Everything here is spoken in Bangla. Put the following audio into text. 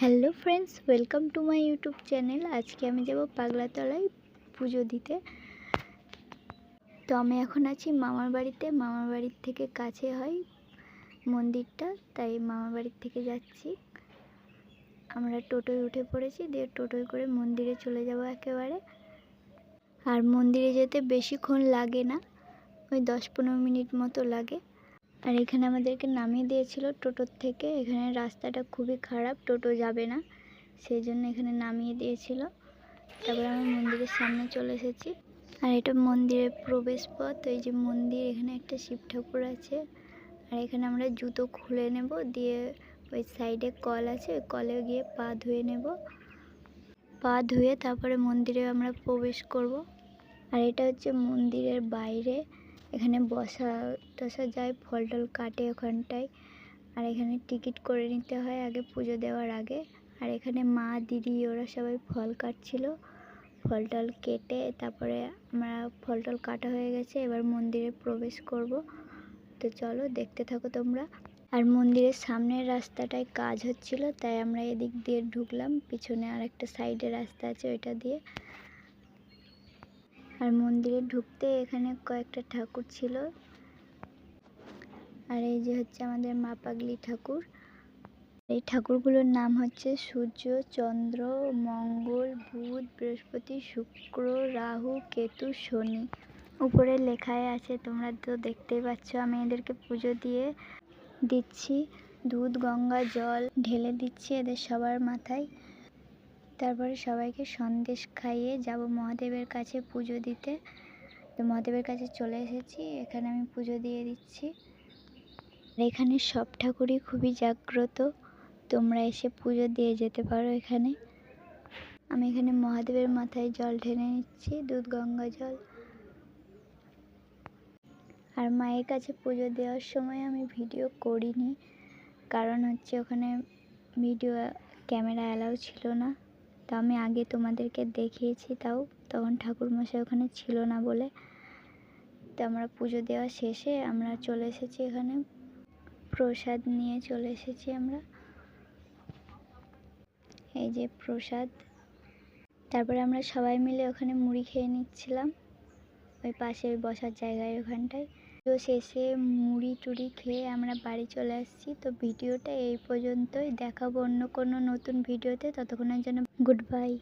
Hello friends, welcome to my YouTube channel. আজকে আমি যাব পাগলাতলায় পুজো দিতে। তো আমি এখন আছি মামার বাড়িতে। মামার বাড়ির থেকে কাছে হয় মন্দিরটা, তাই মামার বাড়ির থেকে যাচ্ছি। আমরা টোটোয় উঠে পড়েছি, দিয়ে টোটোয় করে মন্দিরে চলে যাব একেবারে। আর মন্দিরে যেতে বেশিক্ষণ লাগে না, ওই 10-15 মিনিট মতো লাগে। আর এখানে আমাদেরকে নামিয়ে দিয়েছিল টোটোর থেকে। এখানে রাস্তাটা খুবই খারাপ, টোটো যাবে না, সেই জন্য এখানে নামিয়ে দিয়েছিল। তারপরে আমরা মন্দিরের সামনে চলে এসেছি। আর এটা মন্দিরের প্রবেশ পথ। এই যে মন্দির, এখানে একটা শিব ঠাকুর আছে। আর এখানে আমরা জুতো খুলে নেব, দিয়ে ওই সাইডে কল আছে, ওই কলে গিয়ে পা ধুয়ে নেব। পা ধুয়ে তারপরে মন্দিরে আমরা প্রবেশ করব। আর এটা হচ্ছে মন্দিরের বাইরে। এখানে বসা টসা যায়, ফল টল কাটে ওখানটায়। আর এখানে টিকিট করে নিতে হয় আগে, পুজো দেওয়ার আগে। আর এখানে মা দিদি ওরা সবাই ফল কাটছিল। ফল টল কেটে তারপরে আমরা ফল টল কাটা হয়ে গেছে, এবার মন্দিরে প্রবেশ করব। তো চলো দেখতে থাকো তোমরা। আর মন্দিরের সামনের রাস্তাটায় কাজ হচ্ছিল, তাই আমরা এদিক দিয়ে ঢুকলাম। পিছনে আর একটা সাইডে রাস্তা আছে, ওইটা দিয়ে। আর মন্দিরে ঢুকতে এখানে কয়েকটা ঠাকুর ছিল। আর এই যে হচ্ছে আমাদের মা পাগলি ঠাকুর। এই ঠাকুরগুলোর নাম হচ্ছে সূর্য, চন্দ্র, মঙ্গল, বুধ, বৃহস্পতি, শুক্র, রাহু, কেতু, শনি। উপরে লেখায় আছে, তোমরা তো দেখতেই পাচ্ছ। আমি এদেরকে পুজো দিচ্ছি, দুধ গঙ্গা জল ঢেলে দিচ্ছি এদের সবার মাথায়। তারপরে সবাইকে সন্দেশ খাইয়ে যাব মহাদেবের কাছে পুজো দিতে। তো মহাদেবের কাছে চলে এসেছি, এখানে আমি পুজো দিয়ে দিচ্ছি। এখানে সব ঠাকুরই খুবই জাগ্রত, তোমরা এসে পুজো দিয়ে যেতে পারো এখানে। আমি এখানে মহাদেবের মাথায় জল ঢেলে নিচ্ছি, দুধ গঙ্গা জল। আর মায়ের কাছে পুজো দেওয়ার সময় আমি ভিডিও করিনি, কারণ হচ্ছে ওখানে ভিডিও ক্যামেরা অ্যালাউ ছিল না। তো আমি আগে তোমাদেরকে দেখিয়েছি, তাও তখন ঠাকুরমশাই ওখানে ছিল না বলে। তো আমরা পুজো দেওয়া শেষে আমরা চলে এসেছি এখানে, প্রসাদ নিয়ে চলে এসেছি আমরা। এই যে প্রসাদ। তারপরে আমরা সবাই মিলে ওখানে মুড়ি খেয়ে নিচ্ছিলাম, ওই পাশে ওই বসার জায়গায় ওখানটায়। তো শেষে মুড়ি টুড়ি খেয়ে আমরা বাড়ি চলে আসছি। তো ভিডিওটা এই পর্যন্তই, দেখাবো অন্য কোনো নতুন ভিডিওতে। ততক্ষণের জন্য গুড বাই।